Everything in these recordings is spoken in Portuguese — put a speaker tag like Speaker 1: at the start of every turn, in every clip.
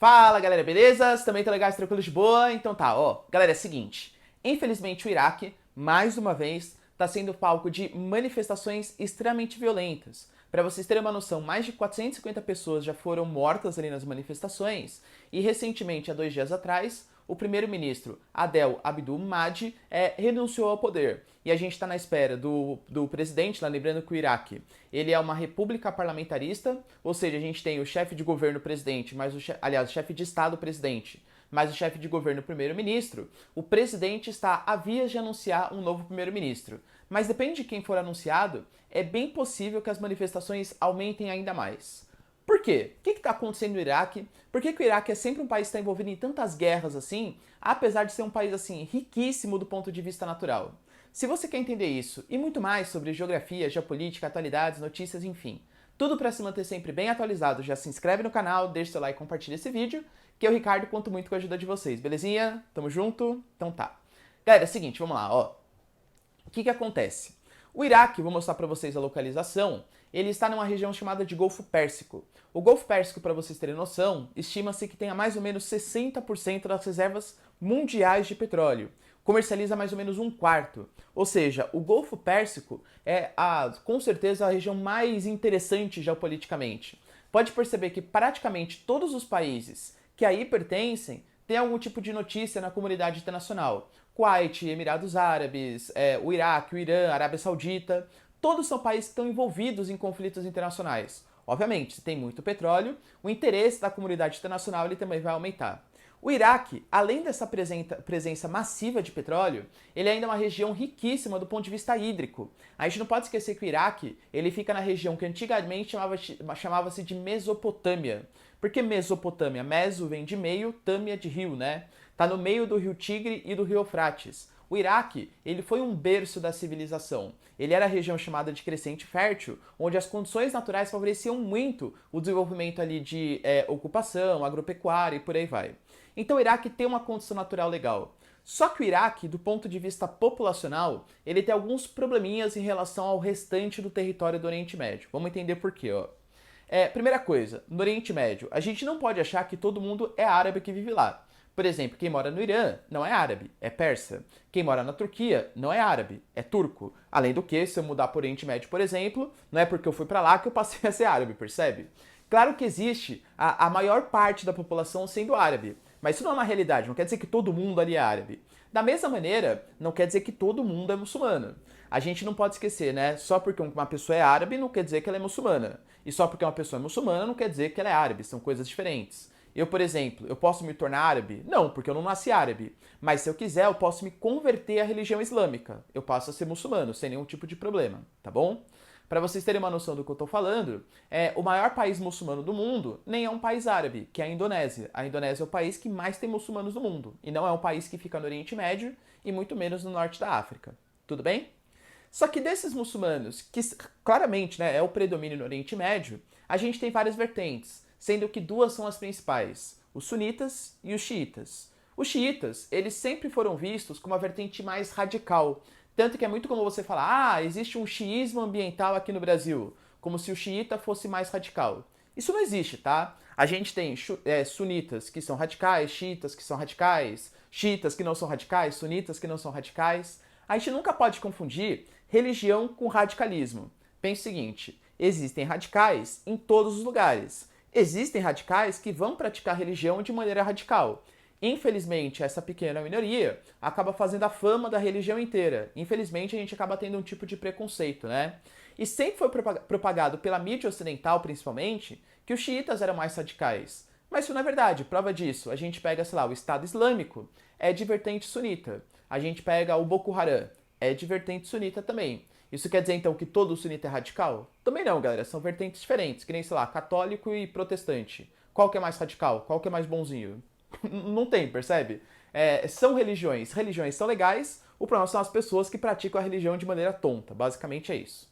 Speaker 1: Fala galera, beleza? Vocês também tá legais, tranquilos de boa? Então tá, ó. Galera, é o seguinte. Infelizmente o Iraque, mais uma vez, tá sendo palco de manifestações extremamente violentas. Para vocês terem uma noção, mais de 450 pessoas já foram mortas ali nas manifestações e recentemente, há 2 dias atrás, o primeiro-ministro Adel Abdul Mahdi renunciou ao poder. E a gente está na espera do presidente, lá lembrando que o Iraque ele é uma república parlamentarista, ou seja, a gente tem o chefe de governo presidente, mas o chefe de estado presidente, mas o chefe de governo primeiro-ministro. O presidente está a vias de anunciar um novo primeiro-ministro. Mas depende de quem for anunciado, é bem possível que as manifestações aumentem ainda mais. Por quê? O que está acontecendo no Iraque? Por que o Iraque é sempre um país que está envolvido em tantas guerras assim, apesar de ser um país assim riquíssimo do ponto de vista natural? Se você quer entender isso e muito mais sobre geografia, geopolítica, atualidades, notícias, enfim, tudo para se manter sempre bem atualizado, já se inscreve no canal, deixa seu like e compartilha esse vídeo, que eu, Ricardo, conto muito com a ajuda de vocês, belezinha? Tamo junto? Então tá. Galera, é o seguinte, vamos lá, ó. O que acontece? O Iraque, vou mostrar para vocês a localização, ele está numa região chamada de Golfo Pérsico. O Golfo Pérsico, para vocês terem noção, estima-se que tenha mais ou menos 60% das reservas mundiais de petróleo. Comercializa mais ou menos 1/4. Ou seja, o Golfo Pérsico é, com certeza, a região mais interessante geopoliticamente. Pode perceber que praticamente todos os países que aí pertencem têm algum tipo de notícia na comunidade internacional. Kuwait, Emirados Árabes, o Iraque, o Irã, a Arábia Saudita, todos são países que estão envolvidos em conflitos internacionais. Obviamente, se tem muito petróleo, o interesse da comunidade internacional ele também vai aumentar. O Iraque, além dessa presença massiva de petróleo, ele ainda é uma região riquíssima do ponto de vista hídrico. A gente não pode esquecer que o Iraque ele fica na região que antigamente chamava-se de Mesopotâmia. Por que Mesopotâmia? Meso vem de meio, tâmia de rio, né? Tá no meio do rio Tigre e do rio Eufrates. O Iraque, ele foi um berço da civilização. Ele era a região chamada de crescente fértil, onde as condições naturais favoreciam muito o desenvolvimento ali de ocupação, agropecuária e por aí vai. Então o Iraque tem uma condição natural legal. Só que o Iraque, do ponto de vista populacional, ele tem alguns probleminhas em relação ao restante do território do Oriente Médio. Vamos entender por quê, ó. Primeira coisa, no Oriente Médio, a gente não pode achar que todo mundo é árabe que vive lá. Por exemplo, quem mora no Irã não é árabe, é persa. Quem mora na Turquia não é árabe, é turco. Além do que, se eu mudar para o Oriente Médio, por exemplo, não é porque eu fui para lá que eu passei a ser árabe, percebe? Claro que existe a maior parte da população sendo árabe, mas isso não é uma realidade, não quer dizer que todo mundo ali é árabe. Da mesma maneira, não quer dizer que todo mundo é muçulmano. A gente não pode esquecer, né? Só porque uma pessoa é árabe não quer dizer que ela é muçulmana. E só porque uma pessoa é muçulmana não quer dizer que ela é árabe, são coisas diferentes. Eu, por exemplo, eu posso me tornar árabe? Não, porque eu não nasci árabe. Mas se eu quiser, eu posso me converter à religião islâmica. Eu passo a ser muçulmano, sem nenhum tipo de problema, tá bom? Para vocês terem uma noção do que eu estou falando, o maior país muçulmano do mundo nem é um país árabe, que é a Indonésia. A Indonésia é o país que mais tem muçulmanos do mundo. E não é um país que fica no Oriente Médio e muito menos no norte da África. Tudo bem? Só que desses muçulmanos, que claramente é o predomínio no Oriente Médio, a gente tem várias vertentes, sendo que duas são as principais, os sunitas e os xiitas. Os xiitas, eles sempre foram vistos como a vertente mais radical, tanto que é muito como você falar, existe um xiismo ambiental aqui no Brasil, como se o xiita fosse mais radical. Isso não existe, tá? A gente tem sunitas que são radicais, xiitas que são radicais, xiitas que não são radicais, sunitas que não são radicais. A gente nunca pode confundir religião com radicalismo. Pense o seguinte, existem radicais em todos os lugares. Existem radicais que vão praticar religião de maneira radical. Infelizmente, essa pequena minoria acaba fazendo a fama da religião inteira. Infelizmente, a gente acaba tendo um tipo de preconceito, né? E sempre foi propagado pela mídia ocidental, principalmente, que os xiitas eram mais radicais. Mas isso não é verdade. Prova disso, a gente pega, sei lá, o Estado Islâmico, é de vertente sunita. A gente pega o Boko Haram, é de vertente sunita também. Isso quer dizer, então, que todo sunita é radical? Também não, galera. São vertentes diferentes, que nem, sei lá, católico e protestante. Qual que é mais radical? Qual que é mais bonzinho? Não tem, percebe? São religiões. Religiões são legais, o problema são as pessoas que praticam a religião de maneira tonta. Basicamente é isso.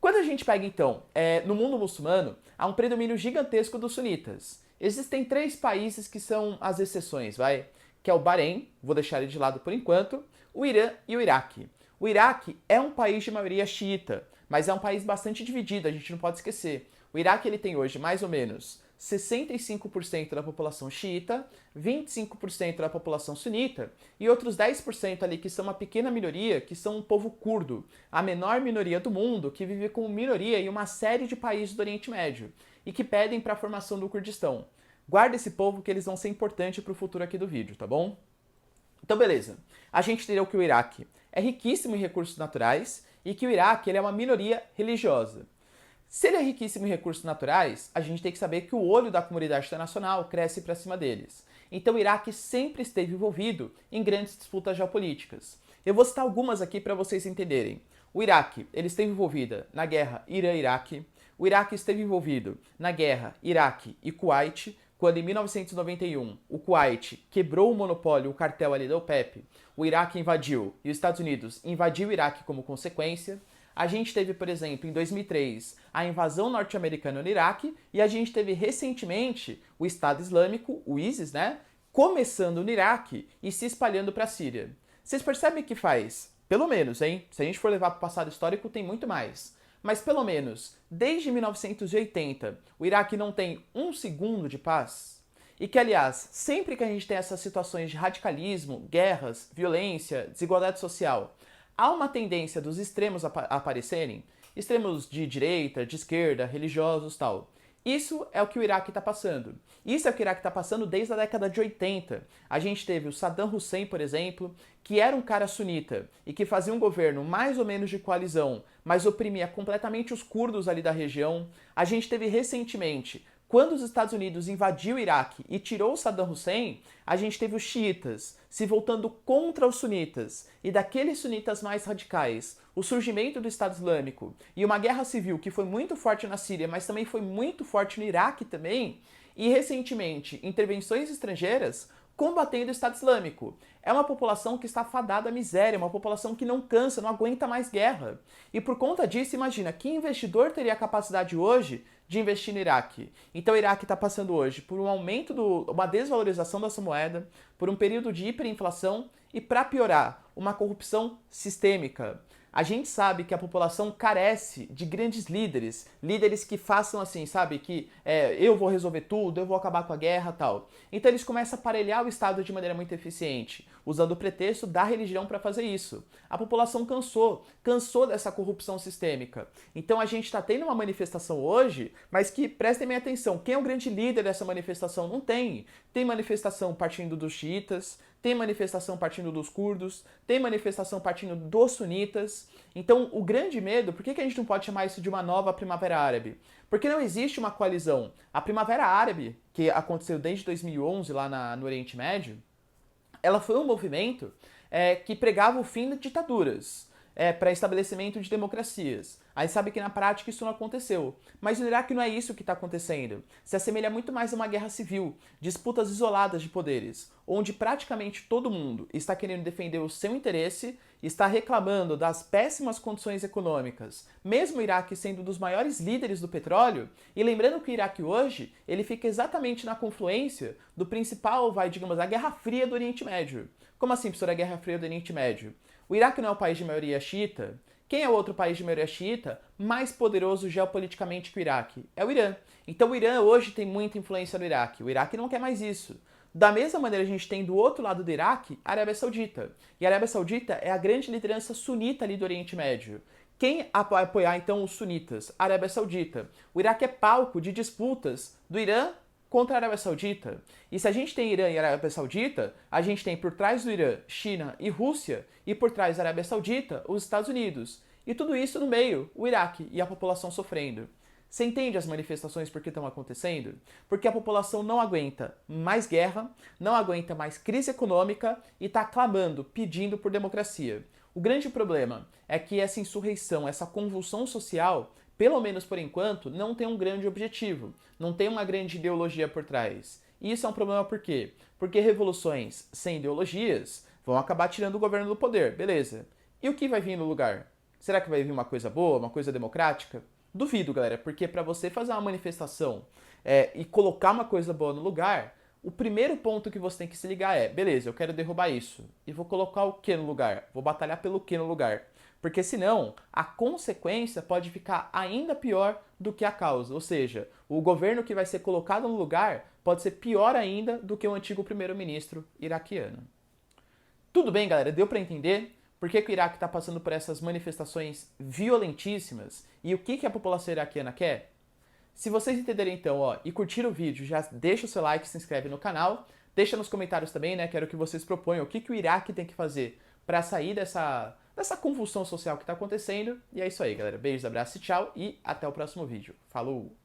Speaker 1: Quando a gente pega, então, no mundo muçulmano, há um predomínio gigantesco dos sunitas. Existem 3 países que são as exceções, vai? Que é o Bahrein, vou deixar ele de lado por enquanto, o Irã e o Iraque. O Iraque é um país de maioria xiita, mas é um país bastante dividido, a gente não pode esquecer. O Iraque ele tem hoje mais ou menos 65% da população xiita, 25% da população sunita e outros 10% ali que são uma pequena minoria, que são um povo curdo, a menor minoria do mundo, que vive como minoria em uma série de países do Oriente Médio e que pedem para a formação do Kurdistão. Guarda esse povo que eles vão ser importantes para o futuro aqui do vídeo, tá bom? Então beleza, a gente entendeu que o Iraque é riquíssimo em recursos naturais e que o Iraque ele é uma minoria religiosa. Se ele é riquíssimo em recursos naturais, a gente tem que saber que o olho da comunidade internacional cresce para cima deles. Então o Iraque sempre esteve envolvido em grandes disputas geopolíticas. Eu vou citar algumas aqui para vocês entenderem. O Iraque ele esteve envolvido na guerra Irã-Iraque. O Iraque esteve envolvido na guerra Iraque e Kuwait, quando em 1991 o Kuwait quebrou o monopólio, o cartel ali da OPEP, o Iraque invadiu e os Estados Unidos invadiu o Iraque como consequência. A gente teve, por exemplo, em 2003, a invasão norte-americana no Iraque e a gente teve recentemente o Estado Islâmico, o ISIS, né, começando no Iraque e se espalhando para a Síria. Vocês percebem que faz, pelo menos, hein? Se a gente for levar para o passado histórico, tem muito mais. Mas pelo menos, desde 1980, o Iraque não tem um segundo de paz? E que, aliás, sempre que a gente tem essas situações de radicalismo, guerras, violência, desigualdade social, há uma tendência dos extremos a aparecerem, extremos de direita, de esquerda, religiosos, tal. Isso é o que o Iraque está passando. Isso é o que o Iraque está passando desde a década de 80. A gente teve o Saddam Hussein, por exemplo, que era um cara sunita e que fazia um governo mais ou menos de coalizão, mas oprimia completamente os curdos ali da região. A gente teve recentemente, quando os Estados Unidos invadiu o Iraque e tirou o Saddam Hussein, a gente teve os xiitas se voltando contra os sunitas e daqueles sunitas mais radicais, o surgimento do Estado Islâmico e uma guerra civil que foi muito forte na Síria, mas também foi muito forte no Iraque também, e recentemente intervenções estrangeiras combatendo o Estado Islâmico. É uma população que está fadada à miséria, uma população que não cansa, não aguenta mais guerra. E por conta disso, imagina, que investidor teria a capacidade hoje de investir no Iraque? Então o Iraque está passando hoje por um aumento, uma desvalorização da sua moeda, por um período de hiperinflação e, para piorar, uma corrupção sistêmica. A gente sabe que a população carece de grandes líderes, líderes que façam assim, sabe, que eu vou resolver tudo, eu vou acabar com a guerra, tal. Então eles começam a aparelhar o Estado de maneira muito eficiente, usando o pretexto da religião para fazer isso. A população cansou dessa corrupção sistêmica. Então a gente está tendo uma manifestação hoje, mas que, prestem bem atenção, quem é o grande líder dessa manifestação? Não tem. Tem manifestação partindo dos xiitas, tem manifestação partindo dos curdos, tem manifestação partindo dos sunitas. Então, o grande medo, por que a gente não pode chamar isso de uma nova Primavera Árabe? Porque não existe uma coalizão. A Primavera Árabe, que aconteceu desde 2011 lá no Oriente Médio, ela foi um movimento que pregava o fim de ditaduras, para estabelecimento de democracias. Aí sabe que na prática isso não aconteceu. Mas no Iraque não é isso que está acontecendo. Se assemelha muito mais a uma guerra civil, disputas isoladas de poderes, onde praticamente todo mundo está querendo defender o seu interesse, está reclamando das péssimas condições econômicas, mesmo o Iraque sendo um dos maiores líderes do petróleo, e lembrando que o Iraque hoje, ele fica exatamente na confluência do principal, digamos, a Guerra Fria do Oriente Médio. Como assim, professor, a Guerra Fria do Oriente Médio? O Iraque não é o país de maioria xiita? Quem é o outro país de maioria xiita mais poderoso geopoliticamente que o Iraque? É o Irã. Então o Irã hoje tem muita influência no Iraque. O Iraque não quer mais isso. Da mesma maneira, a gente tem do outro lado do Iraque a Arábia Saudita. E a Arábia Saudita é a grande liderança sunita ali do Oriente Médio. Quem vai apoiar então os sunitas? A Arábia Saudita. O Iraque é palco de disputas do Irã contra a Arábia Saudita. E se a gente tem Irã e Arábia Saudita, a gente tem por trás do Irã China e Rússia, e por trás da Arábia Saudita os Estados Unidos. E tudo isso no meio, o Iraque e a população sofrendo. Você entende as manifestações por que estão acontecendo? Porque a população não aguenta mais guerra, não aguenta mais crise econômica e está clamando, pedindo por democracia. O grande problema é que essa insurreição, essa convulsão social, pelo menos por enquanto, não tem um grande objetivo, não tem uma grande ideologia por trás. E isso é um problema por quê? Porque revoluções sem ideologias vão acabar tirando o governo do poder, beleza. E o que vai vir no lugar? Será que vai vir uma coisa boa, uma coisa democrática? Duvido, galera, porque para você fazer uma manifestação e colocar uma coisa boa no lugar, o primeiro ponto que você tem que se ligar é, beleza, eu quero derrubar isso. E vou colocar o que no lugar? Vou batalhar pelo que no lugar? Porque senão a consequência pode ficar ainda pior do que a causa. Ou seja, o governo que vai ser colocado no lugar pode ser pior ainda do que o antigo primeiro-ministro iraquiano. Tudo bem, galera? Deu para entender por que o Iraque está passando por essas manifestações violentíssimas e o que a população iraquiana quer? Se vocês entenderem então, ó, e curtiram o vídeo, já deixa o seu like, se inscreve no canal, deixa nos comentários também, né, quero que vocês proponham o que o Iraque tem que fazer para sair dessa convulsão social que está acontecendo. E é isso aí, galera. Beijos, abraços e tchau, e até o próximo vídeo. Falou!